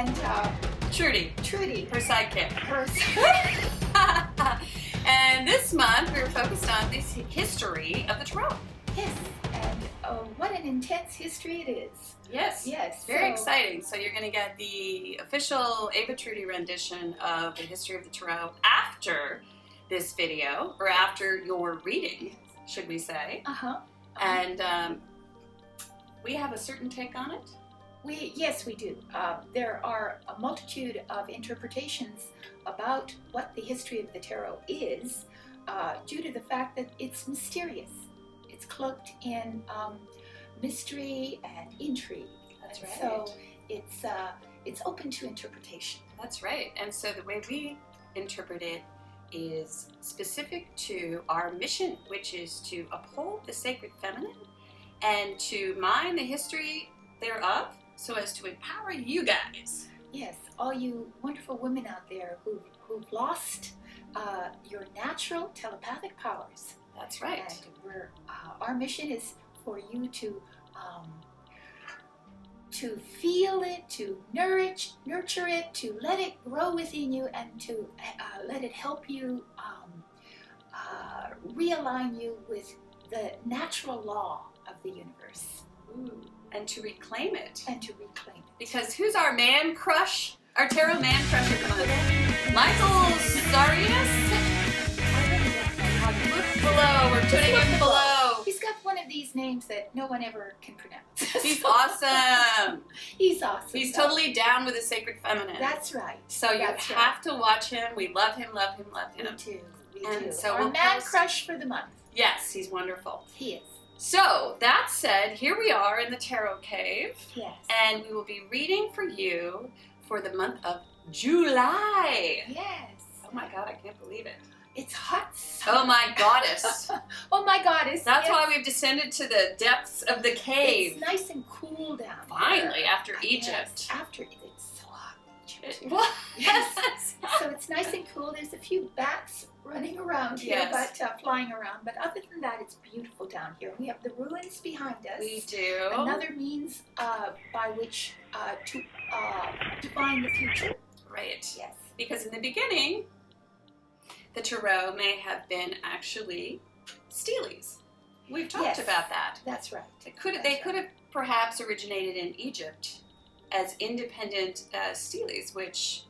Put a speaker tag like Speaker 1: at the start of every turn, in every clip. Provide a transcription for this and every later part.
Speaker 1: and
Speaker 2: Trudy, her sidekick.
Speaker 1: Her
Speaker 2: And this month we're focused on the history of the Tarot.
Speaker 1: Yes, and what an intense history it is.
Speaker 2: Yes.
Speaker 1: Yes.
Speaker 2: Very exciting. So you're going to get the official Ava Trudy rendition of the history of the Tarot after this video, or after your reading, should we say. And we have a certain take on it.
Speaker 1: Yes, we do. There are a multitude of interpretations about what the history of the tarot is, due to the fact that it's mysterious. It's cloaked in mystery and intrigue.
Speaker 2: That's right.
Speaker 1: So it's open to interpretation.
Speaker 2: That's right. And so the way we interpret it is specific to our mission, which is to uphold the sacred feminine and to mine the history thereof, so as to empower you guys.
Speaker 1: Yes, all you wonderful women out there who've lost your natural telepathic powers.
Speaker 2: That's right.
Speaker 1: And our mission is for you to feel it, to nurture it, to let it grow within you, and to let it help you realign you with the natural law of the universe.
Speaker 2: Ooh. And to reclaim it.
Speaker 1: Because
Speaker 2: who's our man crush? Our tarot man crush of the month? Michael Sarius? Look below. We're putting him below.
Speaker 1: He's got one of these names that no one ever can pronounce.
Speaker 2: He's awesome.
Speaker 1: He's awesome.
Speaker 2: He's totally down with the sacred feminine.
Speaker 1: That's right.
Speaker 2: So you have to watch him. We love him, love him, love him.
Speaker 1: We do.
Speaker 2: And so
Speaker 1: our man crush for the month.
Speaker 2: Yes, he's wonderful.
Speaker 1: He is.
Speaker 2: So, that said, here we are in the Tarot Cave.
Speaker 1: Yes.
Speaker 2: And we will be reading for you for the month of July.
Speaker 1: Yes.
Speaker 2: Oh my God, I can't believe it.
Speaker 1: It's hot.
Speaker 2: Oh my goddess.
Speaker 1: Oh my goddess.
Speaker 2: That's why we've descended to the depths of the cave.
Speaker 1: It's nice and cool down
Speaker 2: Finally,
Speaker 1: there.
Speaker 2: after Egypt.
Speaker 1: Yes, after it's so hot in Egypt.
Speaker 2: Yes.
Speaker 1: So it's nice and cool. There's a few bats running around here,
Speaker 2: Yes.
Speaker 1: but flying around. But other than that, it's beautiful down here. We have the ruins behind us.
Speaker 2: We do.
Speaker 1: Another means by which to define the future.
Speaker 2: Right.
Speaker 1: Yes.
Speaker 2: Because in the beginning, the Tarot may have been actually steles. We've talked about that.
Speaker 1: That's right.
Speaker 2: They could have perhaps originated in Egypt as independent steles, which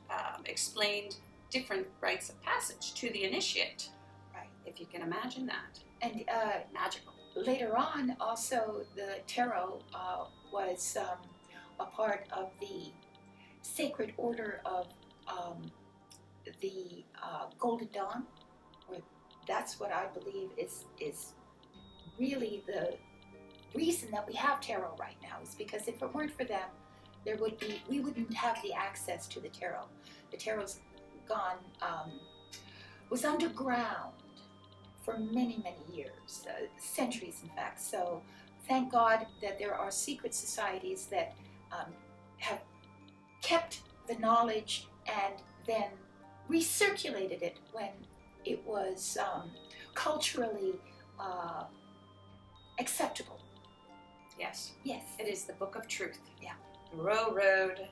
Speaker 2: explained different rites of passage to the initiate.
Speaker 1: Right.
Speaker 2: If you can imagine that.
Speaker 1: And
Speaker 2: magical.
Speaker 1: Later on, also, the tarot was a part of the sacred order of the Golden Dawn. Or that's what I believe is really the reason that we have tarot right now, is because if it weren't for them, we wouldn't have the access to the tarot. The tarot's gone, was underground for many, many years, centuries in fact. So thank God that there are secret societies that have kept the knowledge and then recirculated it when it was culturally acceptable.
Speaker 2: Yes.
Speaker 1: Yes.
Speaker 2: It is the book of truth.
Speaker 1: Yeah.
Speaker 2: The railroad,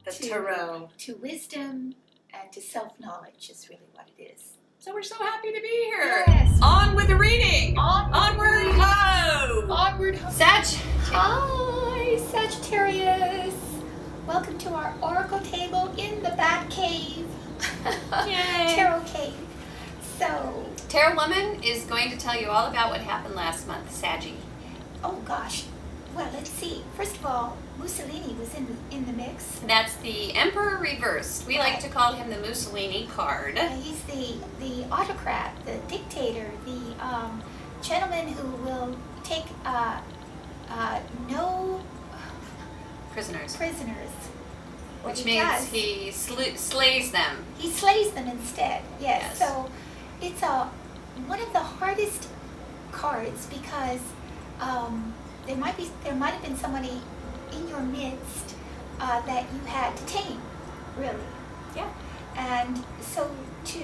Speaker 2: the tarot.
Speaker 1: To wisdom and to self-knowledge is really what it is.
Speaker 2: So we're so happy to be here.
Speaker 1: Yes.
Speaker 2: On with the reading.
Speaker 1: Onward
Speaker 2: ho!
Speaker 1: Onward ho! Hi, Sagittarius. Welcome to our oracle table in the Bat Cave.
Speaker 2: Yay.
Speaker 1: Tarot Cave. So,
Speaker 2: Tarot Woman is going to tell you all about what happened last month, Saggy.
Speaker 1: Oh gosh. Well, let's see. First of all, Mussolini was in the mix.
Speaker 2: That's the Emperor reversed. We like to call him the Mussolini card.
Speaker 1: He's the autocrat, the dictator, the gentleman who will take no prisoners.
Speaker 2: Which means he slays them.
Speaker 1: He slays them instead. Yes.
Speaker 2: Yes.
Speaker 1: So it's one of the hardest cards because there might have been somebody in your midst that you had to tame, really.
Speaker 2: Yeah.
Speaker 1: And so to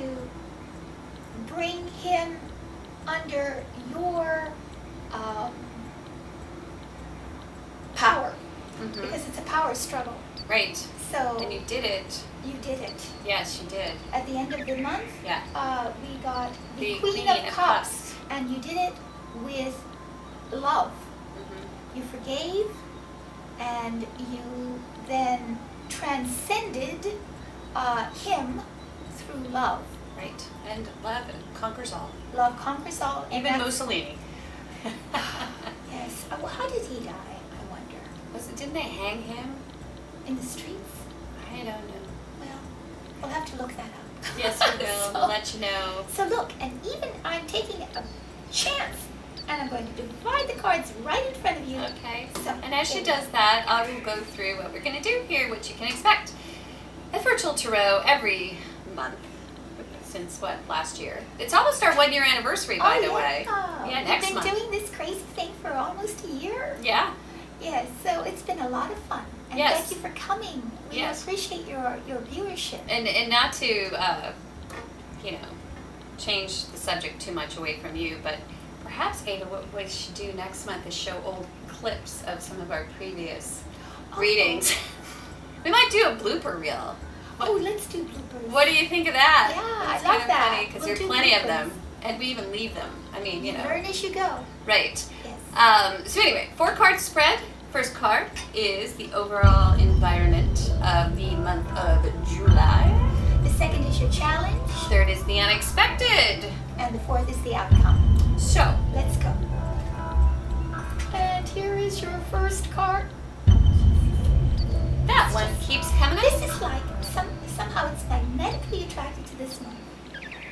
Speaker 1: bring him under your power, because it's a power struggle.
Speaker 2: Right.
Speaker 1: So
Speaker 2: And you did it.
Speaker 1: you did it.
Speaker 2: Yes, you did.
Speaker 1: At the end of the month,
Speaker 2: Yeah.
Speaker 1: We got the
Speaker 2: Queen
Speaker 1: Queen of Cups, and you did it with love.
Speaker 2: Mm-hmm.
Speaker 1: You forgave, and you then transcended him through love.
Speaker 2: Right. And love conquers all.
Speaker 1: Love conquers all.
Speaker 2: Even Mussolini.
Speaker 1: Yes. Well, how did he die, I wonder?
Speaker 2: Didn't they hang him?
Speaker 1: In the streets?
Speaker 2: I don't know.
Speaker 1: Well, we'll have to look that up.
Speaker 2: Yes, we will. We'll let you know.
Speaker 1: So look, and even I'm taking a chance, and I'm going to divide the cards right in front of you.
Speaker 2: Okay.
Speaker 1: So,
Speaker 2: And as she does that, I will go through what we're going to do here, what you can expect. A virtual tarot every month since last year. It's almost our 1 year anniversary, by the way. Yeah, next month.
Speaker 1: We've been doing this crazy thing for almost a year.
Speaker 2: Yeah.
Speaker 1: Yes, so it's been a lot of fun. And
Speaker 2: Yes.
Speaker 1: thank you for coming. We
Speaker 2: Yes.
Speaker 1: appreciate your viewership.
Speaker 2: And not to, change the subject too much away from you, but perhaps, Ava, what we should do next month is show old clips of some of our previous readings. We might do a blooper reel.
Speaker 1: Oh, let's do bloopers.
Speaker 2: What do you think of that?
Speaker 1: Yeah,
Speaker 2: It's
Speaker 1: I love
Speaker 2: kind of
Speaker 1: that.
Speaker 2: funny because
Speaker 1: We'll
Speaker 2: there are
Speaker 1: do
Speaker 2: plenty of
Speaker 1: bloopers.
Speaker 2: them, and we even leave them. I mean,
Speaker 1: Learn as you go.
Speaker 2: Right.
Speaker 1: Yes.
Speaker 2: So anyway, 4-card spread. First card is the overall environment of the month of July.
Speaker 1: The second is your challenge.
Speaker 2: Third is the unexpected.
Speaker 1: And the fourth is the outcome.
Speaker 2: So,
Speaker 1: Let's go. And here is your first card.
Speaker 2: that one keeps coming up.
Speaker 1: This is like, somehow it's magnetically attracted to this one.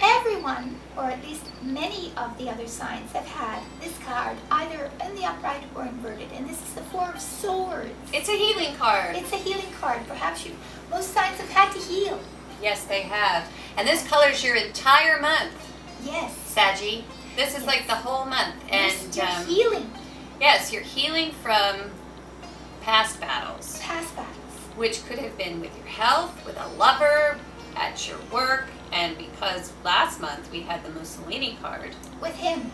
Speaker 1: Everyone, or at least many of the other signs, have had this card either in the upright or inverted. And this is the Four of Swords.
Speaker 2: It's a healing card.
Speaker 1: It's a healing card. Perhaps most signs have had to heal.
Speaker 2: Yes, they have. And this colors your entire month,
Speaker 1: Yes.
Speaker 2: Saggy. This is like the whole month. And
Speaker 1: You're healing
Speaker 2: yes, you're healing from past battles,
Speaker 1: past battles.
Speaker 2: which could have been with your health, with a lover, at your work, and because last month we had the Mussolini card,
Speaker 1: With him.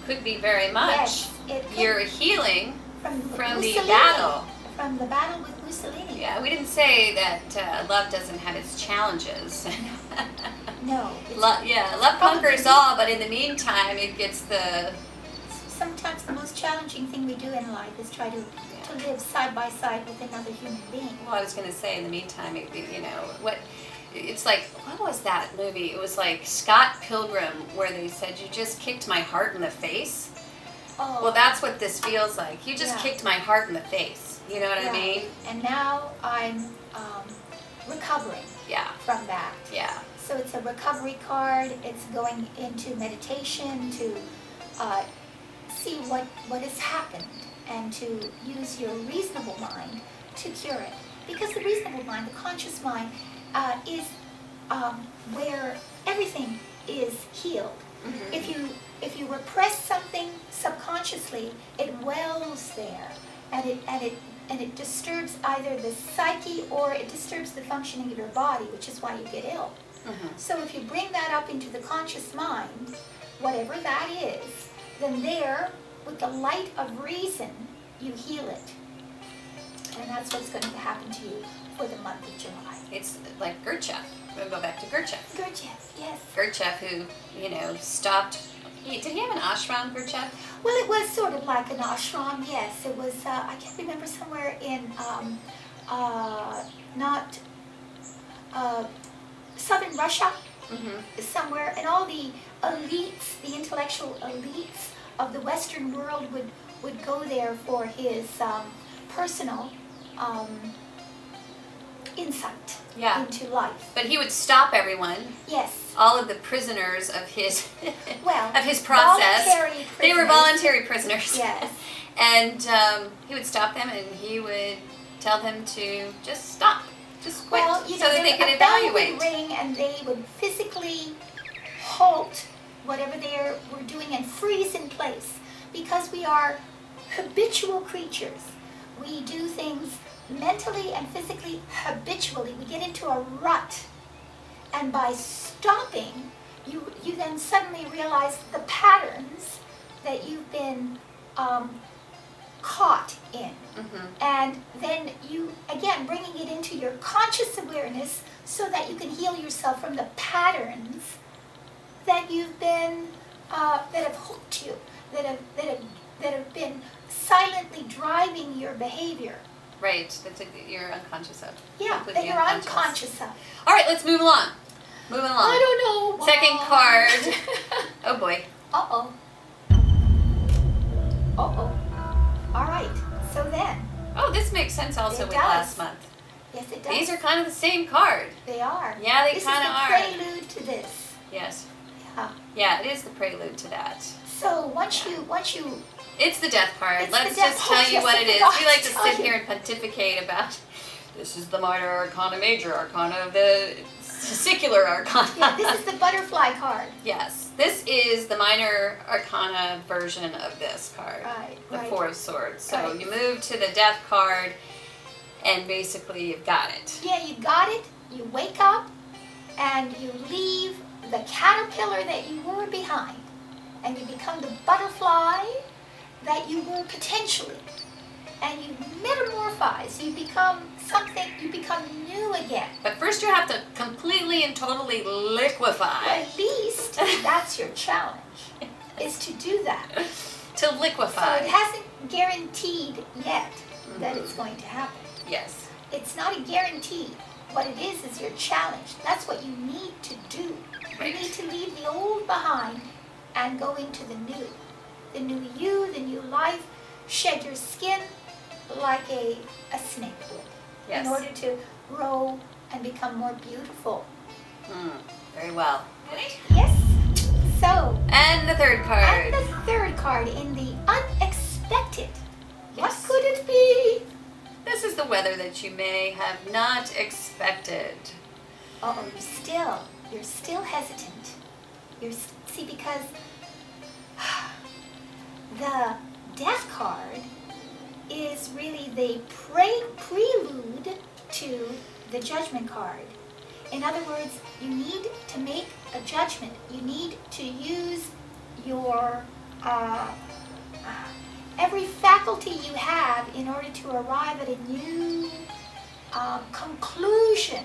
Speaker 2: could be very much.
Speaker 1: Yes. It could-
Speaker 2: You're healing
Speaker 1: from
Speaker 2: from the
Speaker 1: Mussolini.
Speaker 2: battle.
Speaker 1: From the battle with Mussolini.
Speaker 2: Yeah, we didn't say that love doesn't have its challenges.
Speaker 1: No. it's
Speaker 2: Love conquers
Speaker 1: probably-
Speaker 2: all, but in the meantime, it gets the
Speaker 1: Sometimes the most challenging thing we do in life is try to live side by side with another human being.
Speaker 2: Well, I was going to say, in the meantime, it's like, what was that movie? It was like Scott Pilgrim, where they said, you just kicked my heart in the face.
Speaker 1: Oh,
Speaker 2: Well, that's what this feels like. You just
Speaker 1: Yeah.
Speaker 2: kicked my heart in the face. You know what I
Speaker 1: yeah.
Speaker 2: mean?
Speaker 1: And now I'm recovering
Speaker 2: Yeah,
Speaker 1: from that.
Speaker 2: yeah.
Speaker 1: So it's a recovery card. It's going into meditation to see what has happened and to use your reasonable mind to cure it. Because the reasonable mind, the conscious mind, is where everything is healed.
Speaker 2: Mhm.
Speaker 1: If you repress something subconsciously, it wells there, and it disturbs either the psyche or it disturbs the functioning of your body, which is why you get ill.
Speaker 2: Mhm.
Speaker 1: So if you bring that up into the conscious mind, whatever that is, then there, with the light of reason, you heal it. And that's what's going to happen to you for the month of July.
Speaker 2: It's like Gurdjieff. We'll go back to Gurdjieff.
Speaker 1: Gurdjieff, yes.
Speaker 2: Gurdjieff, who, stopped. Did he have an ashram, Gurdjieff?
Speaker 1: Well, it was sort of like an ashram, yes. It was, I can't remember, somewhere in, not, southern Russia,
Speaker 2: Mm-hmm.
Speaker 1: somewhere, and all the elites, the intellectual elites of the Western world would go there for his personal insight
Speaker 2: Yeah.
Speaker 1: into life.
Speaker 2: But he would stop everyone,
Speaker 1: Yes.
Speaker 2: all of the prisoners of his
Speaker 1: Well,
Speaker 2: of his process.
Speaker 1: voluntary
Speaker 2: They were
Speaker 1: prisoners.
Speaker 2: voluntary prisoners.
Speaker 1: Yes.
Speaker 2: And he would stop them and he would tell them to just stop, just quit,
Speaker 1: Well,
Speaker 2: so that they could
Speaker 1: a bell
Speaker 2: evaluate.
Speaker 1: would ring and they would physically halt whatever they were doing and freeze in place, because we are habitual creatures. We do things mentally and physically habitually. We get into a rut, and by stopping, you then suddenly realize the patterns that you've been caught in.
Speaker 2: Mm-hmm.
Speaker 1: And then you, again, bringing it into your conscious awareness so that you can heal yourself from the patterns that you've been, that have hooked you, that have been silently driving your behavior.
Speaker 2: Right, you're unconscious of.
Speaker 1: Yeah, that
Speaker 2: Completely
Speaker 1: you're unconscious of.
Speaker 2: All right, let's move along. Moving along.
Speaker 1: I don't know.
Speaker 2: Second card. Oh boy.
Speaker 1: Uh-oh. Uh-oh. All right, so then.
Speaker 2: Oh, this makes sense also
Speaker 1: It
Speaker 2: with
Speaker 1: does.
Speaker 2: last month.
Speaker 1: Yes, it does.
Speaker 2: These are kind of the same card.
Speaker 1: They are.
Speaker 2: Yeah, they kind of are.
Speaker 1: This is the prelude to this.
Speaker 2: Yes.
Speaker 1: Yeah.
Speaker 2: Yeah, it is the prelude to that.
Speaker 1: So once you
Speaker 2: It's the death card.
Speaker 1: It's
Speaker 2: Let's
Speaker 1: the death
Speaker 2: just
Speaker 1: card.
Speaker 2: tell you
Speaker 1: Yes,
Speaker 2: what
Speaker 1: I
Speaker 2: it is.
Speaker 1: forgot
Speaker 2: We like
Speaker 1: to
Speaker 2: to
Speaker 1: tell
Speaker 2: sit
Speaker 1: you.
Speaker 2: here and pontificate about this is the minor arcana, major arcana, the secular arcana.
Speaker 1: yeah, this is the butterfly card.
Speaker 2: Yes. This is the minor arcana version of this card.
Speaker 1: Right.
Speaker 2: The
Speaker 1: right.
Speaker 2: Four of Swords. So
Speaker 1: Right.
Speaker 2: you move to the death card and basically you've got it.
Speaker 1: Yeah, you got it. You wake up and you leave the caterpillar that you were behind, and you become the butterfly that you were potentially, and you metamorphose. You become something. You become new again.
Speaker 2: But first you have to completely and totally liquefy.
Speaker 1: At least that's your challenge, is to do that.
Speaker 2: To
Speaker 1: So
Speaker 2: liquefy.
Speaker 1: it hasn't guaranteed yet that it's going to happen.
Speaker 2: Yes.
Speaker 1: It's not a guarantee. What it is your challenge. That's what you need to do.
Speaker 2: Right.
Speaker 1: You need to leave the old behind and go into the new. The new you, the new life. Shed your skin like a snake would.
Speaker 2: Yes.
Speaker 1: In order to grow and become more beautiful.
Speaker 2: Very well.
Speaker 1: Yes. So,
Speaker 2: And the third card.
Speaker 1: and the third card in the unexpected. What
Speaker 2: Yes.
Speaker 1: could it be?
Speaker 2: This is the weather that you may have not expected.
Speaker 1: Uh-oh, you're still hesitant. See, because the death card is really the prelude to the judgment card. In other words, you need to make a judgment. You need to use your every faculty you have in order to arrive at a new conclusion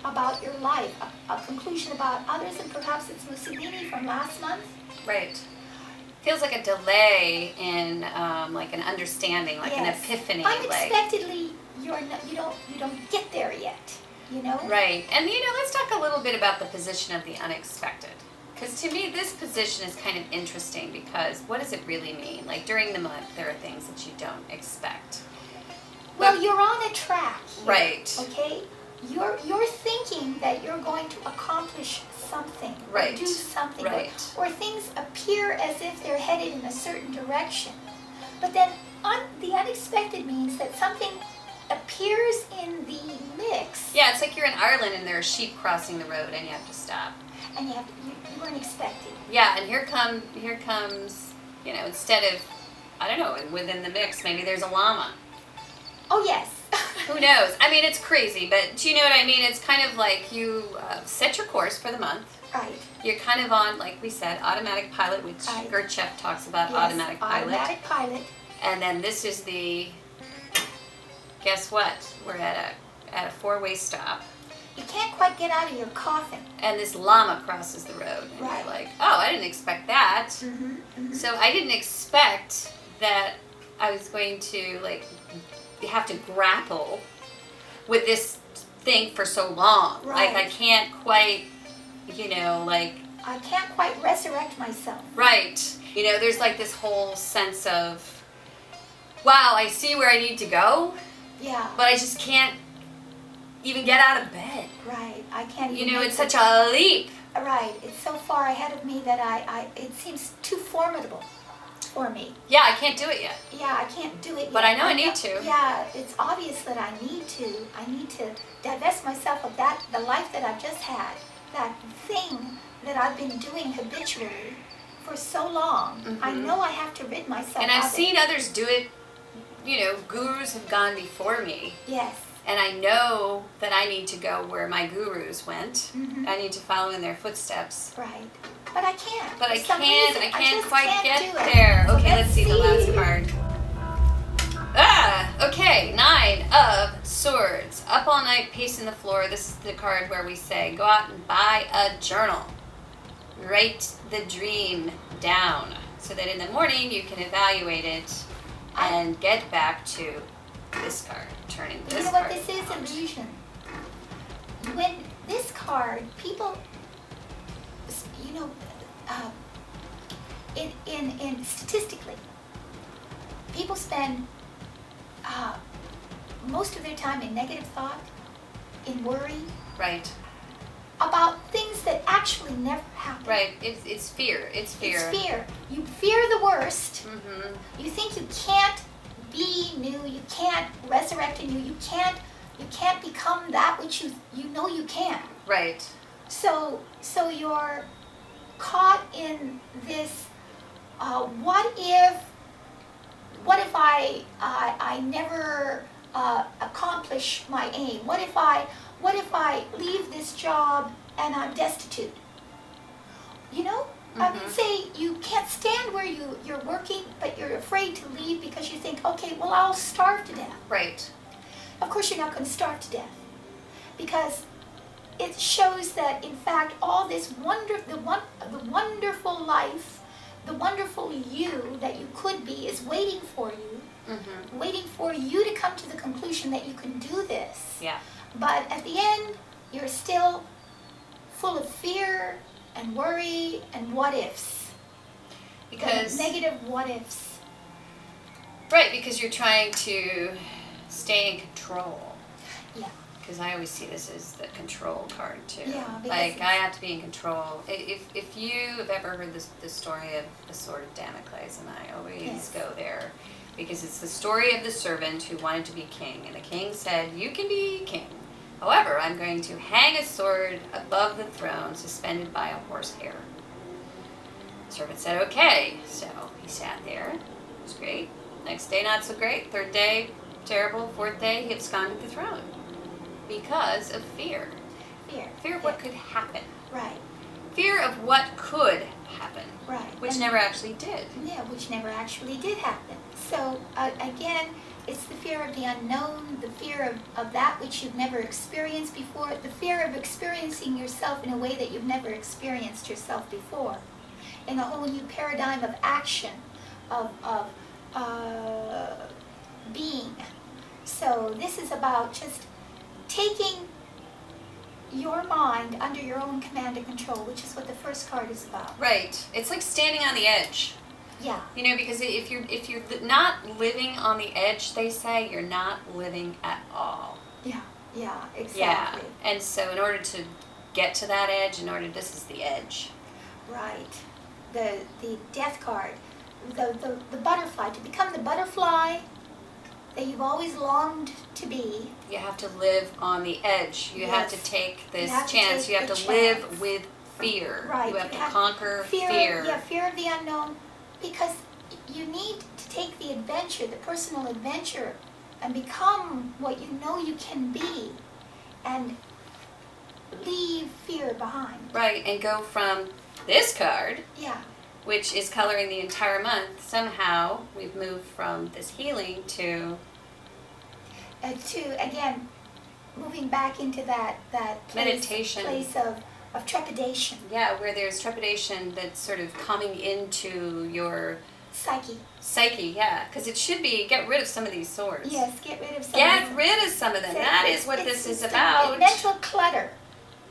Speaker 1: about your life, a conclusion about others, and perhaps it's Mussolini from last month.
Speaker 2: Right. Feels like a delay in like an understanding, like an
Speaker 1: Yes.
Speaker 2: epiphany.
Speaker 1: Unexpectedly, you don't get there yet. You know.
Speaker 2: Right. And let's talk a little bit about the position of the unexpected. Because to me, this position is kind of interesting because what does it really mean? Like during the month, there are things that you don't expect.
Speaker 1: Well, you're on a track here,
Speaker 2: Right.
Speaker 1: Okay. You're thinking that you're going to accomplish something,
Speaker 2: Right.
Speaker 1: or do something,
Speaker 2: Right.
Speaker 1: or things appear as if they're headed in a certain direction. But then the unexpected means that something appears in the mix,
Speaker 2: Yeah, it's like you're in Ireland and there are sheep crossing the road and you have to stop.
Speaker 1: and you weren't expecting.
Speaker 2: Yeah, and here comes, instead of, I don't know, within the mix, maybe there's a llama.
Speaker 1: Oh yes.
Speaker 2: Who knows? I mean, it's crazy, but do you know what I mean? It's kind of like you set your course for the month.
Speaker 1: Right.
Speaker 2: You're kind of on, like we said, automatic pilot, which
Speaker 1: Right.
Speaker 2: Gurdjieff talks about
Speaker 1: Yes,
Speaker 2: automatic pilot.
Speaker 1: Automatic pilot.
Speaker 2: And then this is the, guess what? We're at a four-way stop.
Speaker 1: You can't quite get out of your coffin.
Speaker 2: And this llama crosses the road. And
Speaker 1: Right.
Speaker 2: you're like, oh, I didn't expect that.
Speaker 1: Mm-hmm.
Speaker 2: So I didn't expect that I was going to, have to grapple with this thing for so long.
Speaker 1: Right.
Speaker 2: Like, I can't quite,
Speaker 1: I can't quite resurrect myself.
Speaker 2: right. There's like this whole sense of, wow, I see where I need to go,
Speaker 1: Yeah.
Speaker 2: but I just can't even get out of bed.
Speaker 1: Right. I can't even.
Speaker 2: It's such a leap.
Speaker 1: Right. It's so far ahead of me that it seems too formidable for me.
Speaker 2: Yeah, I can't do it yet.
Speaker 1: Yeah, I can't do it
Speaker 2: But
Speaker 1: yet.
Speaker 2: I know I need to.
Speaker 1: Yeah, it's obvious that I need to. I need to divest myself of the life that I've just had, that thing that I've been doing habitually for so long. I
Speaker 2: Mhm.
Speaker 1: know I have to rid myself
Speaker 2: And
Speaker 1: of
Speaker 2: I've
Speaker 1: it.
Speaker 2: seen others do it. Gurus have gone before me.
Speaker 1: Yes.
Speaker 2: And I know that I need to go where my gurus went.
Speaker 1: Mhm.
Speaker 2: I need to follow in their footsteps.
Speaker 1: Right. But I can't.
Speaker 2: But I
Speaker 1: For some
Speaker 2: can't.
Speaker 1: reason,
Speaker 2: I can't
Speaker 1: just
Speaker 2: quite
Speaker 1: can't
Speaker 2: get
Speaker 1: do it.
Speaker 2: there.
Speaker 1: So
Speaker 2: Okay, let's see the last card. Okay, 9 of Swords. Up all night, pacing the floor. This is the card where we say, go out and buy a journal. Write the dream down so that in the morning you can evaluate it and get back to this card. Turning this card.
Speaker 1: You know what this is? Illusion. When this card, people, you know, in statistically, people spend most of their time in negative thought, in worry.
Speaker 2: Right.
Speaker 1: About things that actually never happen.
Speaker 2: Right. It's fear. It's fear.
Speaker 1: It's fear. You fear the worst.
Speaker 2: Mm-hmm.
Speaker 1: You think you can't be new. You can't resurrect anew. You can't become that which you know you can.
Speaker 2: Right.
Speaker 1: So you're caught in this. What if I never accomplish my aim? What if I leave this job and I'm destitute? You know, I would say you can't stand where you're working, but you're afraid to leave because you think, okay, well, I'll starve to death.
Speaker 2: Right.
Speaker 1: Of course, you're not going to starve to death because it shows that, in fact, all this the wonderful life, the wonderful you that you could be is waiting for you, waiting for you to come to the conclusion that you can do this.
Speaker 2: Yeah.
Speaker 1: But at the end, you're still full of fear and worry and what ifs.
Speaker 2: Because
Speaker 1: negative what ifs.
Speaker 2: Right, because you're trying to stay in control.
Speaker 1: Yeah.
Speaker 2: Because I always see this as the control card too.
Speaker 1: Yeah.
Speaker 2: Like I have to be in control. If you have ever heard the story of the Sword of Damocles, and I always go there, because it's the story of the servant who wanted to be king, and the king said, "You can be king. However, I'm going to hang a sword above the throne, suspended by a horsehair." The servant said, "Okay." So he sat there. It was great. Next day, not so great. Third day, terrible. Fourth day, he absconded the throne because of fear. Fear of what could happen.
Speaker 1: Right.
Speaker 2: Fear of what could happen.
Speaker 1: Right.
Speaker 2: Which never actually did.
Speaker 1: Yeah, which never actually did happen. So, again, it's the fear of the unknown, the fear of that which you've never experienced before, the fear of experiencing yourself in a way that you've never experienced yourself before, in a whole new paradigm of action, of being. So this is about just taking your mind under your own command and control, which is what the first card is about.
Speaker 2: Right. It's like standing on the edge.
Speaker 1: Yeah.
Speaker 2: You know, because if you're not living on the edge, they say, you're not living at all.
Speaker 1: Yeah. Yeah. Exactly.
Speaker 2: Yeah. And so, in order to get to that edge, this is the edge.
Speaker 1: Right. The death card, the butterfly, to become the butterfly that you've always longed to be.
Speaker 2: You have to live on the edge. You have to take this chance. You have to live with fear.
Speaker 1: Right.
Speaker 2: You have to conquer fear.
Speaker 1: Yeah, fear of the unknown, because you need to take the adventure, the personal adventure, and become what you know you can be, and leave fear behind.
Speaker 2: Right, and go from this card, which is coloring the entire month. Somehow we've moved from this healing to
Speaker 1: again, moving back into that
Speaker 2: meditation
Speaker 1: place of trepidation.
Speaker 2: Yeah, where there's trepidation that's sort of coming into your psyche, yeah, because it should be get rid of some of these swords.
Speaker 1: Yes, get rid of some.
Speaker 2: Get rid of some of them. That is what this is about.
Speaker 1: Mental clutter.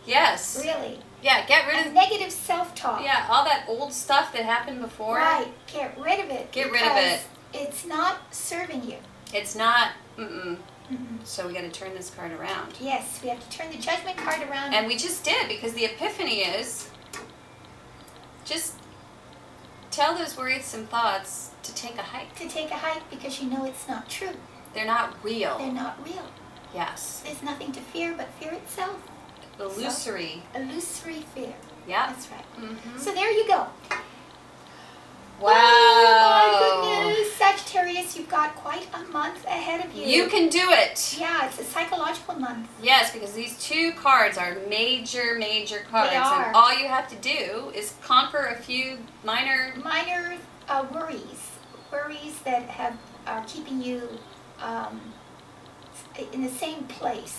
Speaker 2: Yes.
Speaker 1: Really.
Speaker 2: Yeah, get rid of
Speaker 1: negative self-talk.
Speaker 2: Yeah, all that old stuff that happened before.
Speaker 1: Right, get rid of it.
Speaker 2: Get rid of it.
Speaker 1: It's not serving you.
Speaker 2: It's not. So we got to turn this card around.
Speaker 1: Yes, we have to turn the judgment card around.
Speaker 2: And we just did, because the epiphany is just tell those worrisome thoughts to take a hike.
Speaker 1: To take a hike, because you know it's not true.
Speaker 2: They're not real.
Speaker 1: They're not real.
Speaker 2: Yes.
Speaker 1: There's nothing to fear but fear itself.
Speaker 2: Illusory.
Speaker 1: Illusory fear.
Speaker 2: Yeah.
Speaker 1: That's right. So there you go.
Speaker 2: Wow.
Speaker 1: Oh my goodness. Sagittarius, you've got quite a month ahead of you.
Speaker 2: You can do it.
Speaker 1: Yeah, it's a psychological month.
Speaker 2: Yes, because these two cards are major cards.
Speaker 1: They are.
Speaker 2: And all you have to do is conquer a few minor
Speaker 1: worries that are keeping you in the same place.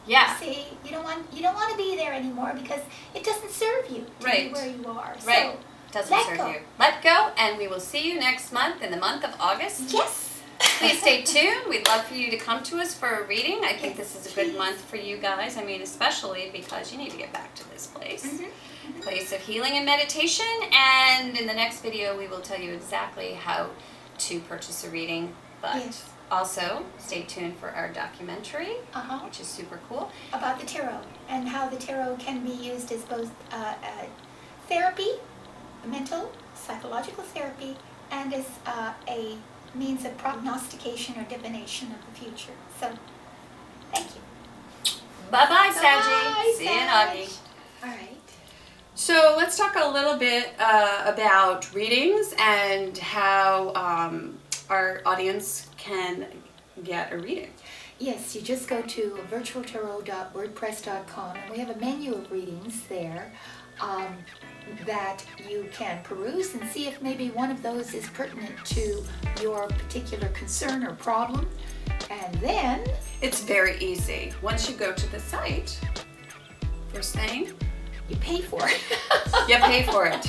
Speaker 2: Yeah.
Speaker 1: See, you don't want to be there anymore because it doesn't serve you to
Speaker 2: Right.
Speaker 1: be where you are.
Speaker 2: Right.
Speaker 1: So,
Speaker 2: Doesn't
Speaker 1: let
Speaker 2: serve
Speaker 1: go.
Speaker 2: you. Let go, and we will see you next month in the month of August.
Speaker 1: Yes.
Speaker 2: Please stay tuned. We'd love for you to come to us for a reading. I think
Speaker 1: Yes,
Speaker 2: this is a good
Speaker 1: please.
Speaker 2: month for you guys. I mean, especially because you need to get back to this place.
Speaker 1: Mm-hmm.
Speaker 2: Place of healing and meditation. And in the next video, we will tell you exactly how to purchase a reading. But
Speaker 1: Yes.
Speaker 2: also, stay tuned for our documentary,
Speaker 1: Uh-huh.
Speaker 2: which is super cool.
Speaker 1: About the tarot and how the tarot can be used as both therapy, mental, psychological therapy, and as a means of prognostication or divination of the future. So, thank you.
Speaker 2: Bye-bye, Saggy.
Speaker 1: Bye,
Speaker 2: See you in
Speaker 1: Sag.
Speaker 2: August.
Speaker 1: All right.
Speaker 2: So let's talk a little bit about readings and how our audience can get a reading.
Speaker 1: Yes, you just go to virtualtarot.wordpress.com, and we have a menu of readings there that you can peruse and see if maybe one of those is pertinent to your particular concern or problem. And then
Speaker 2: It's very easy. Once you go to the site, first thing,
Speaker 1: you pay for it.
Speaker 2: you pay for it.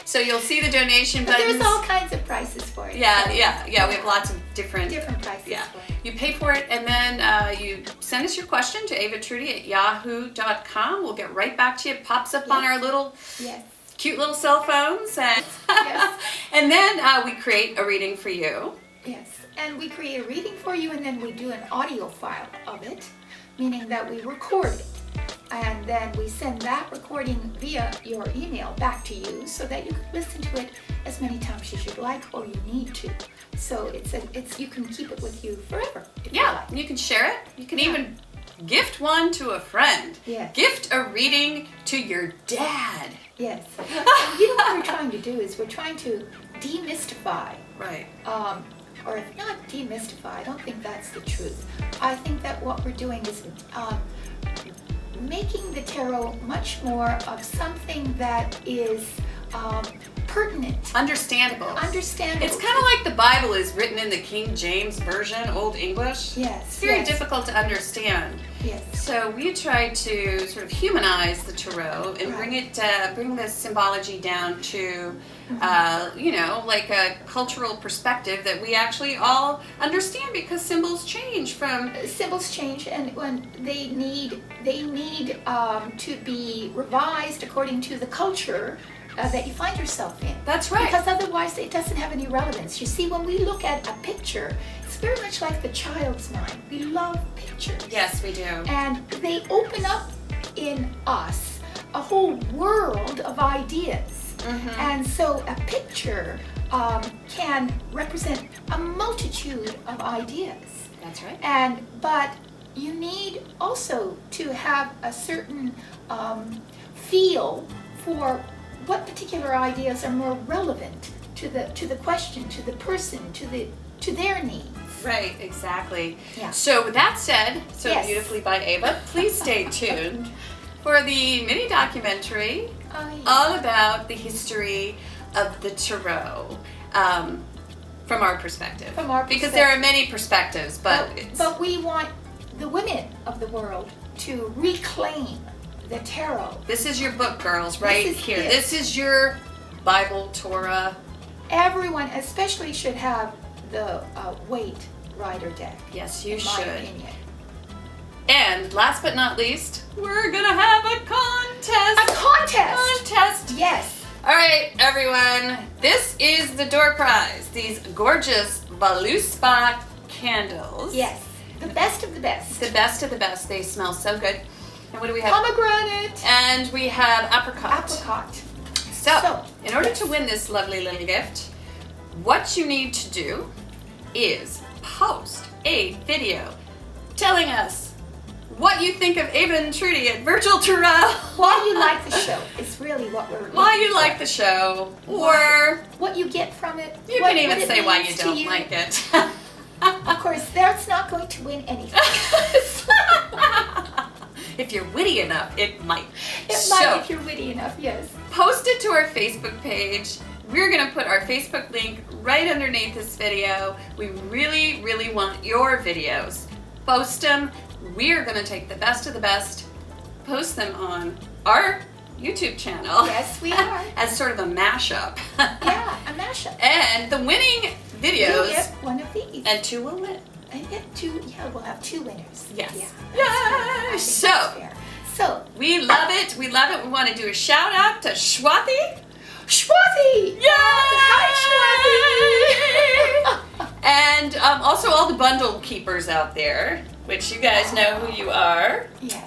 Speaker 2: So you'll see the donation
Speaker 1: But
Speaker 2: buttons.
Speaker 1: there's all kinds of prices for it.
Speaker 2: Yeah,
Speaker 1: so
Speaker 2: yeah. We have lots of different
Speaker 1: prices
Speaker 2: Yeah.
Speaker 1: for it.
Speaker 2: You pay for it, and then you send us your question to avatrudy@yahoo.com. We'll get right back to you. It pops up on
Speaker 1: Yes.
Speaker 2: our little
Speaker 1: Yes.
Speaker 2: cute little cell phones, and,
Speaker 1: Yes.
Speaker 2: and then we create a reading for you.
Speaker 1: Yes, and we create a reading for you, and then we do an audio file of it, meaning that we record it, and then we send that recording via your email back to you so that you can listen to it as many times as you'd like or you need to. So it's you can keep it with you forever if you
Speaker 2: Yeah,
Speaker 1: like.
Speaker 2: you can share it. You can
Speaker 1: Yeah.
Speaker 2: even gift one to a friend.
Speaker 1: Yes.
Speaker 2: Gift a reading to your dad.
Speaker 1: Yes. You know what we're trying to do is we're trying to demystify.
Speaker 2: Right.
Speaker 1: Or if not demystify, I don't think that's the truth. I think that what we're doing is making the tarot much more of something that is pertinent,
Speaker 2: Understandable.
Speaker 1: understandable.
Speaker 2: It's kind of like the Bible is written in the King James Version, Old English.
Speaker 1: Yes.
Speaker 2: It's very
Speaker 1: yes,
Speaker 2: difficult to understand.
Speaker 1: Yes.
Speaker 2: So we try to sort of humanize the tarot and
Speaker 1: Right.
Speaker 2: bring the symbology down to, like a cultural perspective that we actually all understand because symbols change from.
Speaker 1: Symbols change, and when they need to be revised according to the culture that you find yourself in.
Speaker 2: That's right.
Speaker 1: Because otherwise it doesn't have any relevance. You see, when we look at a picture, it's very much like the child's mind. We love pictures.
Speaker 2: Yes, we do.
Speaker 1: And they open up in us a whole world of ideas.
Speaker 2: Mm-hmm.
Speaker 1: And so a picture can represent a multitude of ideas.
Speaker 2: That's right.
Speaker 1: But you need also to have a certain feel for what particular ideas are more relevant to the question, to the person, to their needs.
Speaker 2: Right, exactly.
Speaker 1: Yeah.
Speaker 2: So with that said, so
Speaker 1: Yes.
Speaker 2: beautifully by Ava, please stay tuned for the mini documentary
Speaker 1: Oh, yeah.
Speaker 2: all about the history of the tarot from our perspective.
Speaker 1: From our
Speaker 2: Because there are many perspectives, but
Speaker 1: But we want the women of the world to reclaim the tarot.
Speaker 2: this is your book, girls, right
Speaker 1: is
Speaker 2: here.
Speaker 1: it.
Speaker 2: This is your Bible, Torah.
Speaker 1: Everyone especially should have the weight rider deck.
Speaker 2: Yes, you
Speaker 1: in my
Speaker 2: should.
Speaker 1: opinion.
Speaker 2: And last but not least, we're gonna have a contest.
Speaker 1: A contest!
Speaker 2: Contest.
Speaker 1: Yes.
Speaker 2: All right, everyone. This is the door prize. These gorgeous Valuspa candles.
Speaker 1: Yes. The best of the best.
Speaker 2: The best of the best. They smell so good. And what do we have?
Speaker 1: Pomegranate.
Speaker 2: And we have apricot.
Speaker 1: Apricot.
Speaker 2: So, in order
Speaker 1: yes.
Speaker 2: to win this lovely little gift, what you need to do is post a video telling us what you think of Ava and Trudy at Virtual Tarot.
Speaker 1: Why you like the show is really what we're
Speaker 2: Why
Speaker 1: looking
Speaker 2: you
Speaker 1: for.
Speaker 2: like the show, or
Speaker 1: What you get from it.
Speaker 2: you
Speaker 1: what-
Speaker 2: can even
Speaker 1: what it
Speaker 2: say why you
Speaker 1: means to
Speaker 2: don't like it.
Speaker 1: Of course, that's not going to win anything.
Speaker 2: If you're witty enough, it might.
Speaker 1: It
Speaker 2: So,
Speaker 1: might if you're witty enough, yes.
Speaker 2: post it to our Facebook page. we're going to put our Facebook link right underneath this video. We really, really want your videos. Post them. We're going to take the best of the best, post them on our YouTube channel.
Speaker 1: Yes, we are.
Speaker 2: As sort of a mashup.
Speaker 1: Yeah, a mashup.
Speaker 2: And the winning videos.
Speaker 1: We'll get one of these.
Speaker 2: And 2 will win.
Speaker 1: And get 2, we'll have 2 winners.
Speaker 2: Yes.
Speaker 1: Yeah.
Speaker 2: Yay! So, we love it. We love it. We want to do a shout out to Swati.
Speaker 1: Swati!
Speaker 2: Yay!
Speaker 1: Hi, Swati!
Speaker 2: And also all the bundle keepers out there, which you guys know who you are.
Speaker 1: Yes.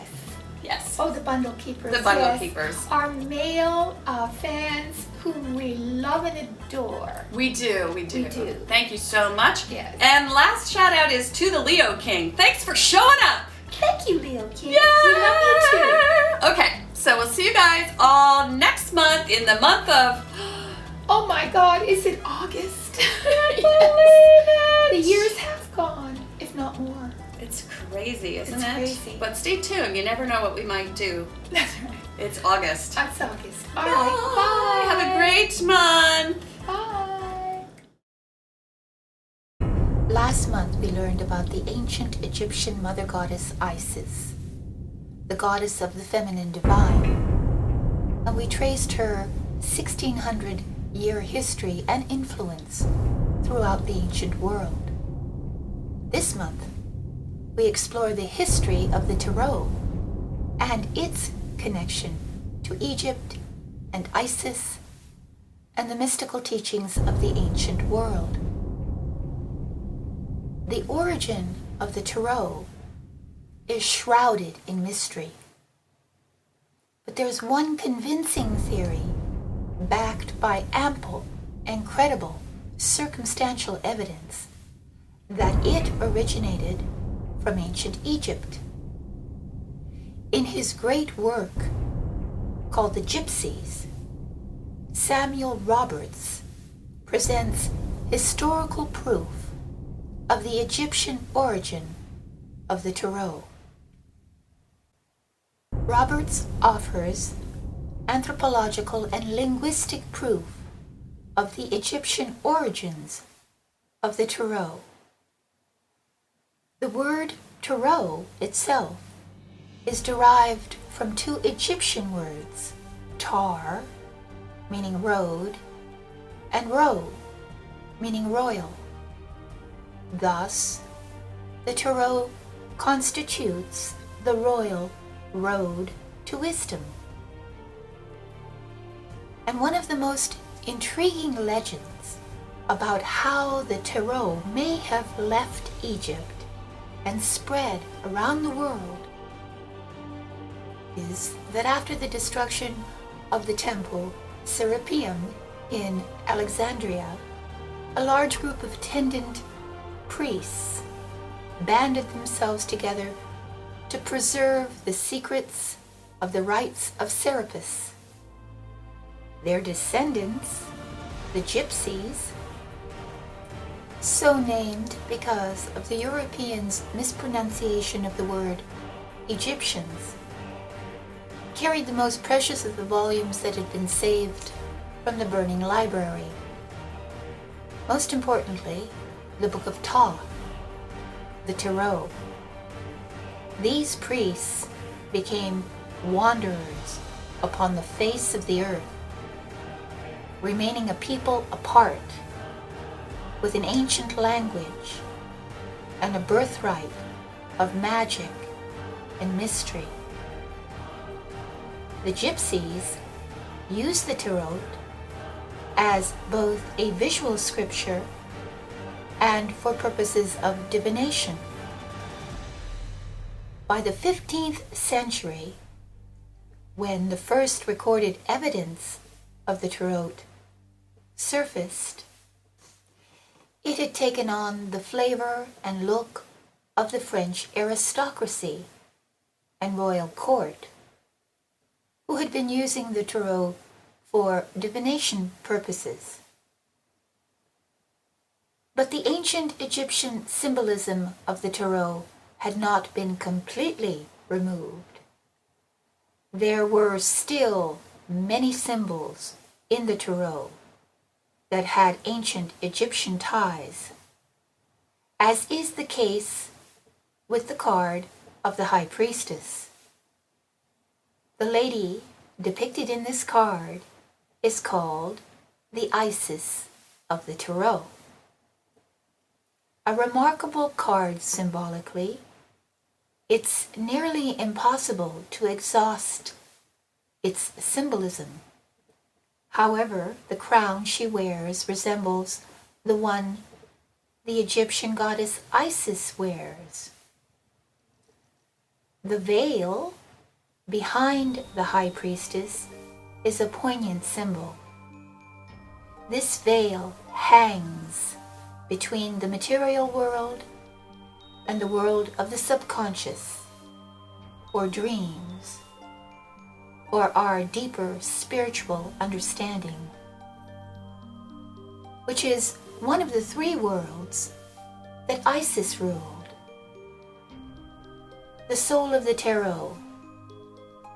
Speaker 2: Yes.
Speaker 1: Oh, the bundle keepers.
Speaker 2: The bundle keepers.
Speaker 1: Our male fans whom we love and adore.
Speaker 2: We do.
Speaker 1: We do.
Speaker 2: Thank you so much.
Speaker 1: Yes.
Speaker 2: And last shout out is to the Leo King. Thanks for showing up.
Speaker 1: Thank you, Leo King.
Speaker 2: Yay!
Speaker 1: We love you too.
Speaker 2: Okay, so we'll see you guys all next month in the month of...
Speaker 1: Oh my God, is it August?
Speaker 2: Yes.
Speaker 1: The years have gone, if not more.
Speaker 2: It's crazy, isn't
Speaker 1: It's
Speaker 2: it?
Speaker 1: crazy.
Speaker 2: But stay tuned. You never know what we might do.
Speaker 1: That's right.
Speaker 2: It's August.
Speaker 1: That's August. All
Speaker 2: Bye.
Speaker 1: right. Bye.
Speaker 2: Have a great month.
Speaker 1: Bye. Last month we learned about the ancient Egyptian mother goddess Isis, the goddess of the feminine divine, and we traced her 1600-year history and influence throughout the ancient world. This month we explore the history of the Tarot and its connection to Egypt and Isis and the mystical teachings of the ancient world. The origin of the Tarot is shrouded in mystery, but there's one convincing theory backed by ample and credible circumstantial evidence that it originated from ancient Egypt. In his great work called The Gypsies, Samuel Roberts presents historical proof of the Egyptian origin of the Tarot. Roberts offers anthropological and linguistic proof of the Egyptian origins of the Tarot. The word Tarot itself is derived from 2 Egyptian words, tar, meaning road, and ro, meaning royal. Thus, the Tarot constitutes the royal road to wisdom. And one of the most intriguing legends about how the Tarot may have left Egypt and spread around the world is that after the destruction of the temple Serapeum in Alexandria, a large group of attendant priests banded themselves together to preserve the secrets of the rites of Serapis. Their descendants, the Gypsies, so named because of the Europeans' mispronunciation of the word Egyptians, carried the most precious of the volumes that had been saved from the burning library. Most importantly, the Book of Thoth, the Tarot. These priests became wanderers upon the face of the earth, remaining a people apart, with an ancient language and a birthright of magic and mystery. The Gypsies used the Tarot as both a visual scripture and for purposes of divination. By the 15th century, when the first recorded evidence of the Tarot surfaced, it had taken on the flavor and look of the French aristocracy and royal court, who had been using the Tarot for divination purposes. But the ancient Egyptian symbolism of the Tarot had not been completely removed. There were still many symbols in the Tarot that had ancient Egyptian ties, as is the case with the card of the High Priestess. The lady depicted in this card is called the Isis of the Tarot. A remarkable card symbolically. It's nearly impossible to exhaust its symbolism. However, the crown she wears resembles the one the Egyptian goddess Isis wears. The veil behind the High Priestess is a poignant symbol. This veil hangs between the material world and the world of the subconscious, or dreams, or our deeper spiritual understanding, which is one of the three worlds that Isis ruled. The soul of the tarot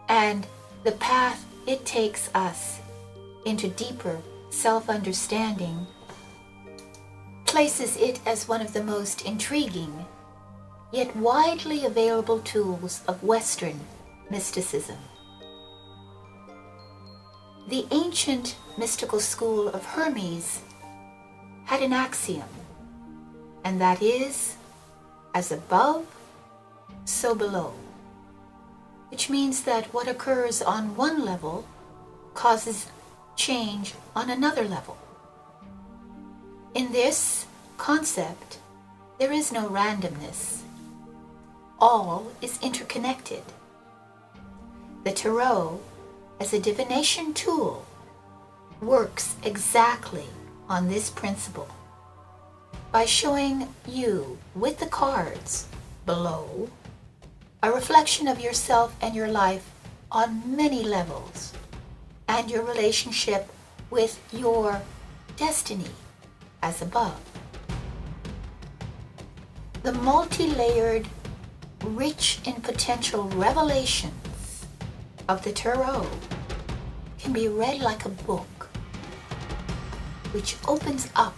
Speaker 1: and the path it takes us into deeper self-understanding places it as one of the most intriguing yet widely available tools of Western mysticism. The ancient mystical school of Hermes had an axiom, and that is, as above, so below, which means that what occurs on one level causes change on another level. In this concept, there is no randomness. All is interconnected. The tarot, as a divination tool, works exactly on this principle by showing you, with the cards below, a reflection of yourself and your life on many levels, and your relationship with your destiny as above. The multi-layered, rich in potential revelations of the tarot can be read like a book, which opens up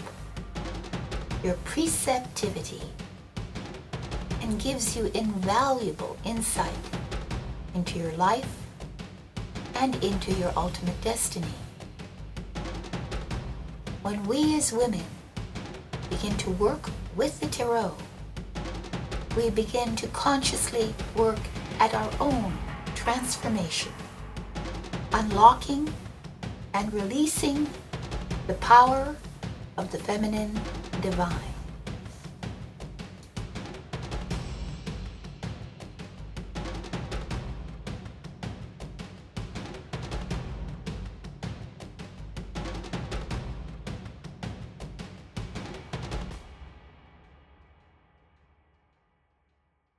Speaker 1: your perceptivity and gives you invaluable insight into your life and into your ultimate destiny. When we as women begin to work with the tarot, we begin to consciously work at our own transformation, unlocking and releasing the power of the feminine divine.